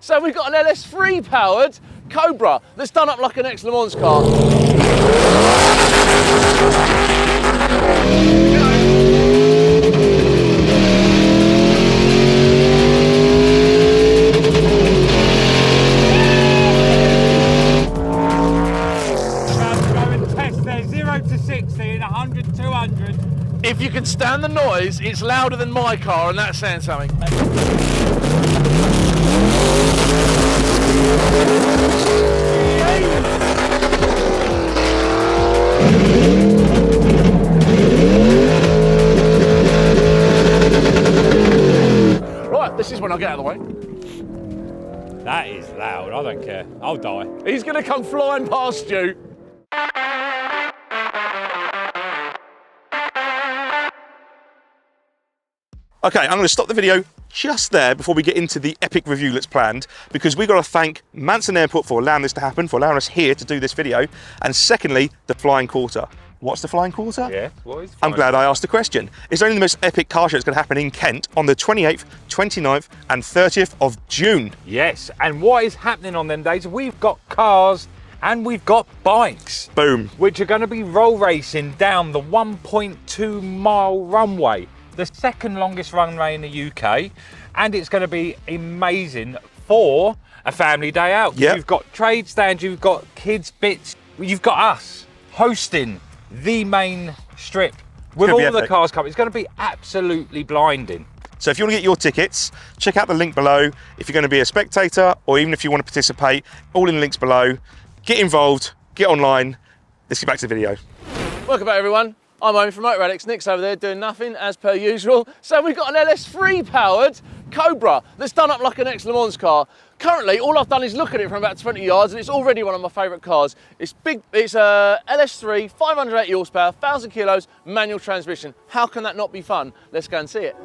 So we've got an LS3 powered Cobra that's done up like an ex-Le Mans car. If you can stand the noise, it's louder than my car, and that's saying something. Right, this is when I get out of the way. That is loud, I don't care. I'll die. He's going to come flying past you. Okay, I'm going to stop the video just there before we get into the epic review that's planned, because we've got to thank Manston Airport for allowing this to happen, for allowing us here to do this video, and secondly, the Flying Quarter. What's the Flying Quarter? Yeah, what is I'm glad I asked the question. It's only the most epic car show that's going to happen in Kent on the 28th, 29th and 30th of June. Yes, and what is happening on them days, we've got cars and we've got bikes. Boom. Which are going to be roll racing down the 1.2 mile runway, the second longest runway in the UK, and it's going to be amazing for a family day out. Yep. You've got trade stands, you've got kids bits, you've got us hosting the main strip with all the cars coming. It's going to be absolutely blinding. So if you want to get your tickets, check out the link below. If you're going to be a spectator, or even if you want to participate, all in the links below. Get involved, get online. Let's get back to the video. Welcome back, everyone. I'm Owen from ADDICTS. Nick's over there doing nothing, as per usual. So we've got an LS3 powered Cobra that's done up like an ex-Le Mans car. Currently, all I've done is look at it from about 20 yards, and it's already one of my favourite cars. It's big. It's a LS3, 580 horsepower, 1,000 kilos, manual transmission. How can that not be fun? Let's go and see it.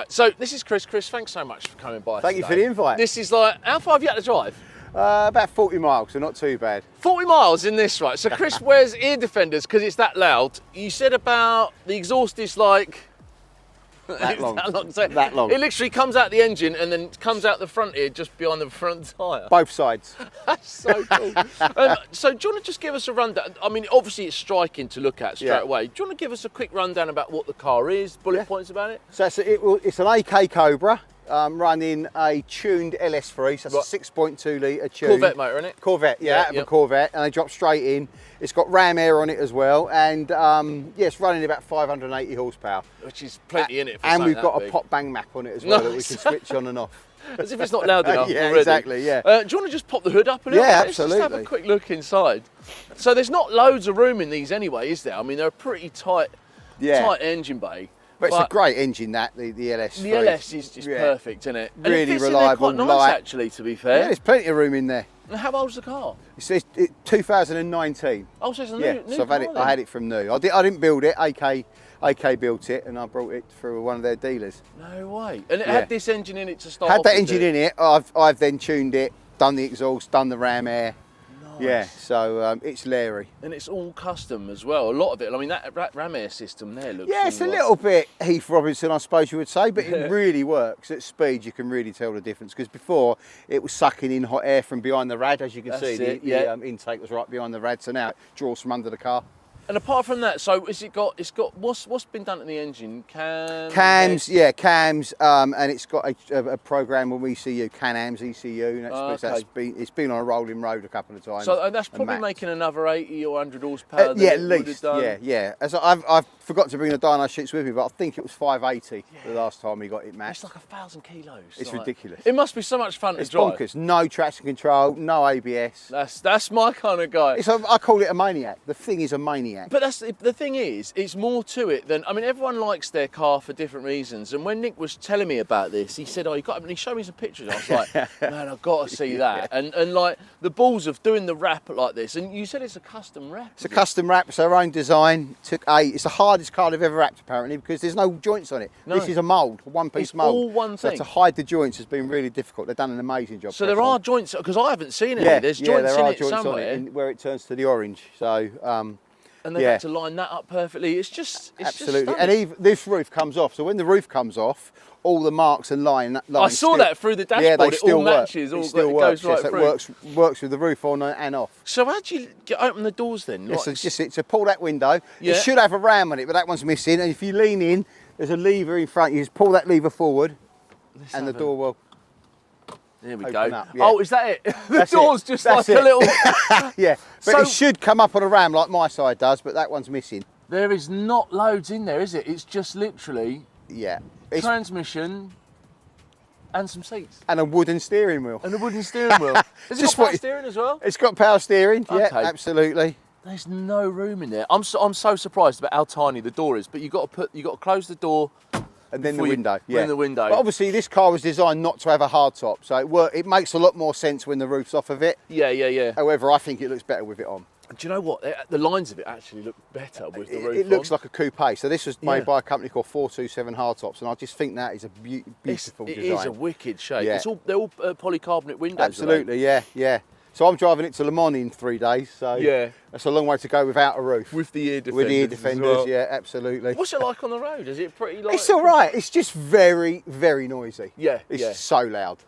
So this is Chris. Chris, thanks so much for coming by. Thank you for the invite. This is like, how far have you had to drive? About 40 miles, so not too bad. 40 miles in this, right? So Chris wears ear defenders because it's that loud. You said about the exhaust is like... That long. That long. It literally comes out the engine and then comes out the front ear just behind the front tyre. Both sides. That's so cool. So do you want to just give us a rundown? I mean, obviously it's striking to look at straight away. Do you want to give us a quick rundown about what the car is, bullet points about it? So it's an AK Cobra running a tuned LS3, so that's a 6.2 litre tune. Corvette motor, isn't it? Corvette, out of a Corvette, and they drop straight in. It's got ram air on it as well, and it's running about 580 horsepower. Which is plenty in it. And we've got a pop bang map on it as well that we can switch on and off. As if it's not loud enough already. Exactly, yeah. Do you want to just pop the hood up a little bit? Absolutely. Let's just have a quick look inside. So there's not loads of room in these anyway, is there? I mean, they're a pretty tight engine bay. But it's a great engine, the LS3. The LS is just perfect, isn't it? And really it fits reliable, in there quite nice, actually, to be fair. Yeah, there's plenty of room in there. And how old's the car? It's 2019. Oh, so it's a new so car I had it from new. I didn't build it. AK built it, and I brought it through one of their dealers. No way. And it had this engine in it to start Had off that with engine in it. I've then tuned it, done the exhaust, done the ram air. Yeah, so it's Larry. And it's all custom as well. A lot of it. I mean, that ram air system there looks. Yeah, it's a little bit Heath Robinson, I suppose you would say, but it really works. At speed, you can really tell the difference, because before it was sucking in hot air from behind the rad, as you can see. The intake was right behind the rad, so now it draws from under the car. And apart from that, so it's got what's been done to the engine? Cams, yeah, cams, and it's got a program with ECU, Can-Ams ECU. It's been on a rolling road a couple of times. So that's probably making another 80 or 100 horsepower. Yeah, at least. Yeah. As I forgot to bring the dyno sheets with me, but I think it was 580 the last time we got it matched. It's like 1,000 kilos. It's ridiculous. It must be so much fun to drive. It's bonkers. No traction control, no ABS. That's my kind of guy. I call it a maniac. The thing is a maniac. But the thing is, it's more to it than, I mean, everyone likes their car for different reasons. And when Nick was telling me about this, he said, and he showed me some pictures. I was like, man, I've got to see that. And like the balls of doing the wrap like this. And you said it's a custom wrap. It's a custom wrap. It's our own design. It's the hardest car they've ever wrapped, apparently, because there's no joints on it. No. This is a mould, a one-piece mould. All one thing. So to hide the joints has been really difficult. They've done an amazing job. So there are joints, because I haven't seen any. There's joints in it somewhere. Where it turns to the orange. So. And they've had to line that up perfectly. It's absolutely. Just and even this roof comes off. So when the roof comes off, all the marks and lines. I saw that through the dashboard. Yeah, they it still all matches. It still works. Goes right through. It works with the roof on and off. So how do you open the doors then? Yes, to pull that window. Yeah. It should have a ram on it, but that one's missing. And if you lean in, there's a lever in front. You just pull that lever forward, and the door will. There we go. Up, yeah. Oh, is that it? The door's just like a little... Yeah, but it should come up on a ram like my side does, but that one's missing. There is not loads in there, is it? It's just literally... Yeah. Transmission and some seats. And a wooden steering wheel. And a wooden steering wheel. Has it got power steering as well? It's got power steering, yeah, absolutely. There's no room in there. I'm so surprised about how tiny the door is, but you got to close the door. And then the window, Then the window. But obviously this car was designed not to have a hard top, so it makes a lot more sense when the roof's off of it. Yeah. However, I think it looks better with it on. Do you know what? The lines of it actually look better with the roof on. It looks like a coupe. So this was made by a company called 427 Hardtops, and I just think that is a beautiful design. It is a wicked shape. Yeah. They're all polycarbonate windows. Absolutely, yeah. So I'm driving it to Le Mans in 3 days, so that's a long way to go without a roof. With the ear defenders. With the ear defenders, yeah, absolutely. What's it like on the road? Is it pretty like... It's all right. It's just very, very noisy. Yeah, It's so loud.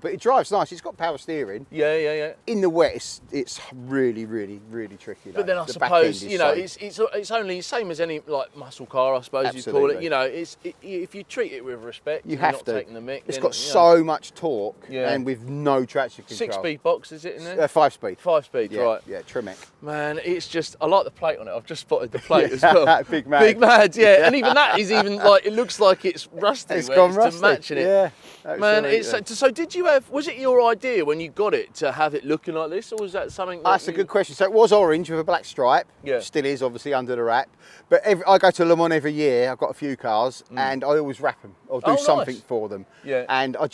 But it drives nice. It's got power steering. Yeah. In the wet, it's really, really, really tricky. But then I suppose, it's only same as any like muscle car, I suppose you call it. You know, if you treat it with respect, you have to. Taking the mick. It's got so much torque and with no traction control. 6-speed box, is it in there? 5-speed. 5-speed, right. Yeah, Tremec. Man, it's just, I like the plate on it. I've just spotted the plate as well. Big Mad. Big Mad, yeah. And even that is like, it looks like it's rusty. It's gone rusty. To matching it. Yeah, man, so did you was it your idea when you got it to have it looking like this, or was that something That's a good question. So it was orange with a black stripe. Yeah. Still is, obviously, under the wrap. But I go to Le Mans every year. I've got a few cars, and I always wrap them or do something for them. Yeah. And I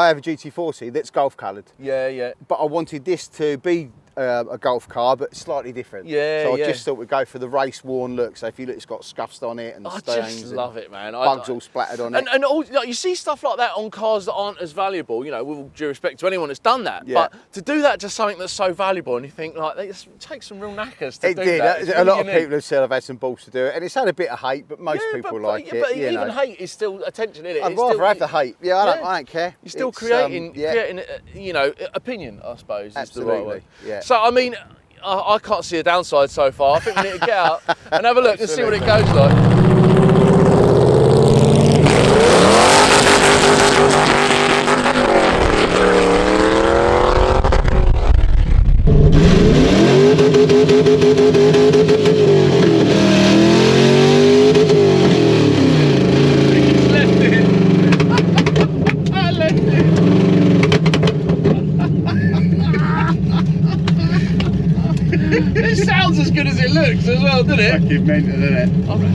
have a GT40 that's golf coloured. Yeah. But I wanted this to be a golf car, but slightly different. Yeah, so I just thought we'd go for the race worn look. So if you look, it's got scuffs on it and stains. I just love it, man. Bugs all splattered on it. And all, like, you see stuff like that on cars that aren't as valuable, you know, with all due respect to anyone that's done that. Yeah. But to do that to something that's so valuable, and you think, like, it takes some real knackers to do that. It did. A lot of people have said I've had some balls to do it, and it's had a bit of hate, but most people like it. But even hate is still attention, isn't it? I'd rather have the hate. Yeah, I don't care. You're still creating, you know, opinion, I suppose. Absolutely. Is the right way. Yeah. So, I mean, I can't see a downside so far. I think we need to get out and have a look and see what it goes like. It sounds as good as it looks as well, doesn't it? Fucking mental, isn't it? All right.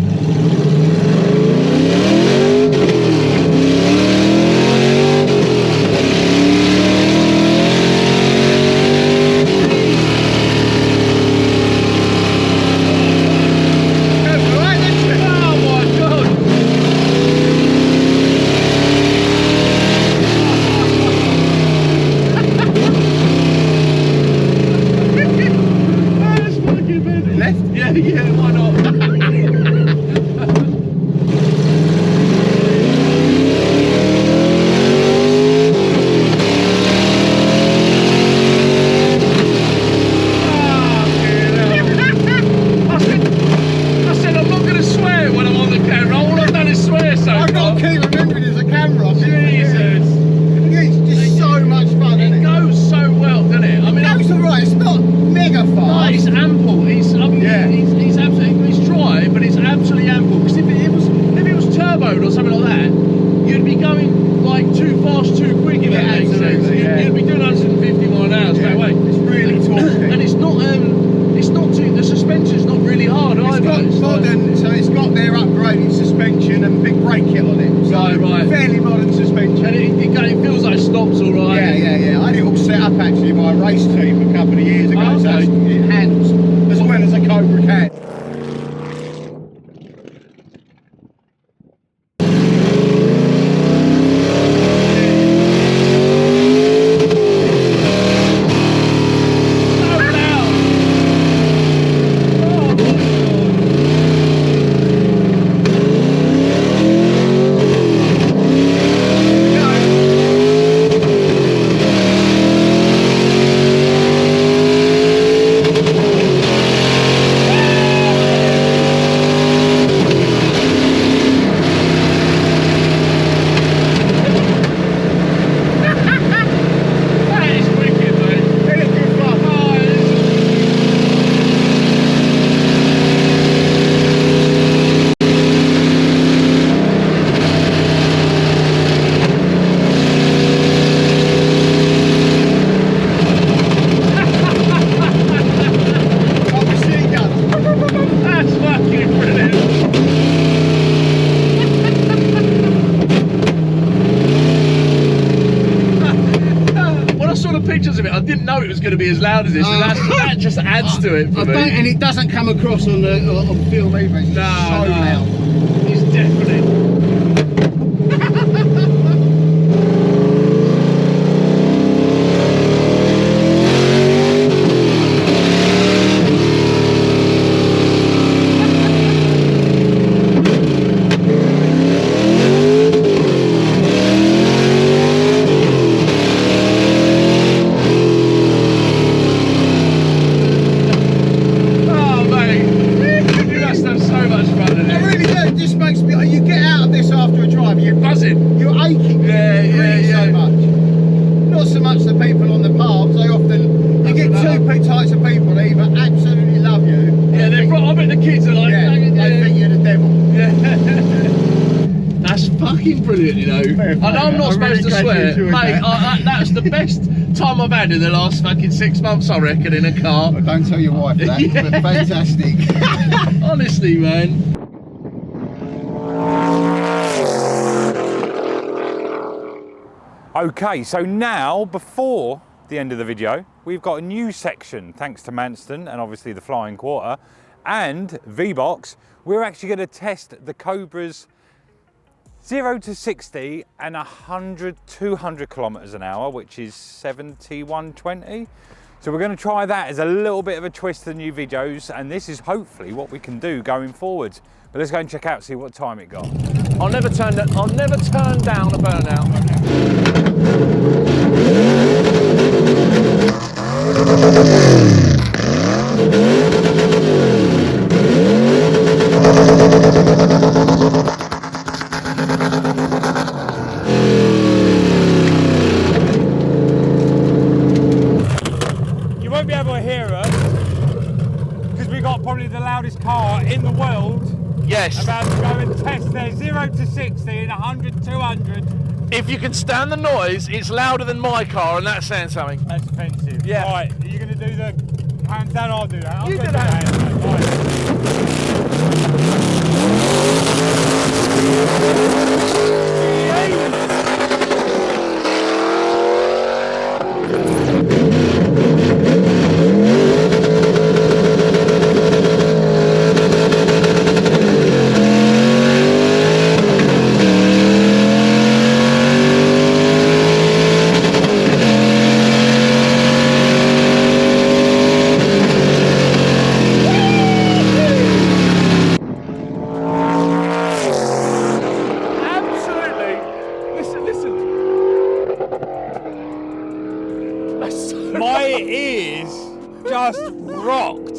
big brake kit on it. So right. fairly modern suspension. And it feels like it stops all right. Yeah. I had it all set up actually by a race team a couple of years ago. Oh, okay. So it handles as well as a Cobra can. I didn't know it was going to be as loud as this, and that just adds to it for me. And it doesn't come across on film either. It's so loud. It's definitely. Brilliant, you know. I know I'm not supposed to swear, mate. That's the best time I've had in the last fucking 6 months, I reckon, in a car. But don't tell your wife that. Yeah. But fantastic. Honestly, man. Okay, so now before the end of the video, we've got a new section thanks to Manston and obviously the Flying Quarter and Vbox. We're actually going to test the Cobra's 0 to 60 and 200 kilometers an hour, which is 7120. So we're going to try that as a little bit of a twist to the new videos, and this is hopefully what we can do going forward. But let's go and check out, see what time it got. I'll never turn down a burnout. You won't be able to hear us because we got probably the loudest car in the world. Yes. About to go and test their 0 to 60 and 100, 200. If you can stand the noise, it's louder than my car, and that's saying something. That's offensive. Yeah. Right, are you going to do the hands down? I'll do that. You do that. My ears just rocked.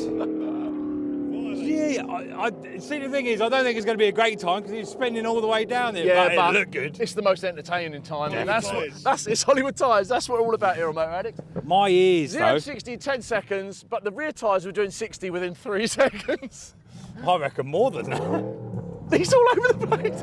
Yeah, see, the thing is, I don't think it's going to be a great time because he's spinning all the way down there. Yeah, but it looked good. It's the most entertaining time. Yeah, And it's Hollywood tyres. That's what we're all about here on Motor Addicts. My ears, 0 though. to 60 in 10 seconds, but the rear tyres were doing 60 within 3 seconds. I reckon more than that. He's all over the place.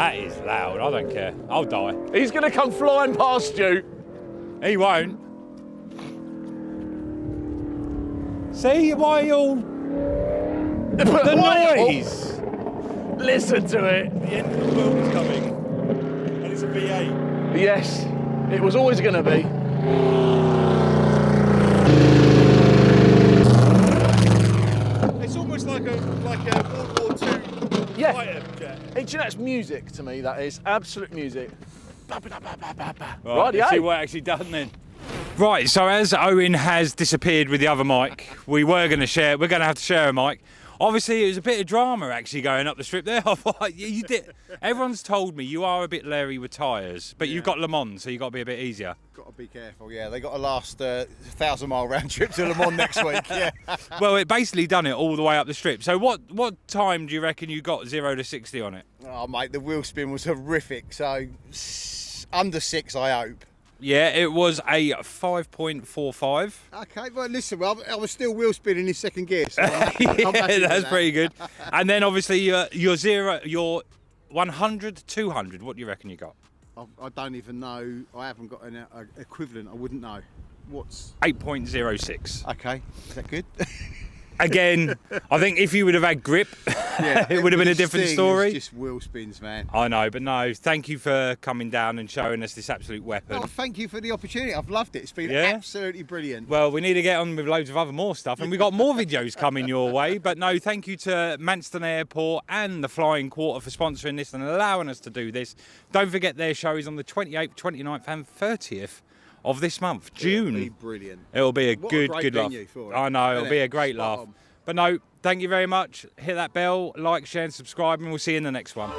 That is loud, I don't care. I'll die. He's going to come flying past you. He won't. See, why you all... The noise! Listen to it. The end of the world is coming. And it's a V8. Yes, it was always going to be. It's almost like a World War II fighter jet. Hey, do you know, it's music to me, that is. Absolute music. Right, let's see what it actually done then. Right, so as Owen has disappeared with the other mic, we're going to have to share a mic. Obviously, it was a bit of drama actually going up the strip there. I thought, you did. Everyone's told me you are a bit leery with tyres, but you've got Le Mans, so you've got to be a bit easier. Got to be careful, yeah. They got a last 1,000-mile round trip to Le Mans next week, yeah. Well, it basically done it all the way up the strip. So what time do you reckon you got 0 to 60 on it? Oh, mate, the wheel spin was horrific, so under 6, I hope. Yeah, it was a 5.45. Okay, well, listen, I was still wheel spinning in second gear. So yeah, that's pretty good. And then obviously your 100 to 200, what do you reckon you got? I don't even know. I haven't got an equivalent. I wouldn't know. What's 8.06. Okay, is that good? Again, I think if you would have had grip, it would have been a different story. Just wheel spins, man. I know, but no, thank you for coming down and showing us this absolute weapon. Oh, thank you for the opportunity. I've loved it. It's been absolutely brilliant. Well, we need to get on with loads of other more stuff, and we've got more videos coming your way. But no, thank you to Manston Airport and the Flying Quarter for sponsoring this and allowing us to do this. Don't forget their show is on the 28th, 29th and 30th. Of this month, June. It'll be brilliant. It'll be a good laugh. I know, it'll be a great laugh. But no, thank you very much. Hit that bell, like, share and subscribe, and we'll see you in the next one.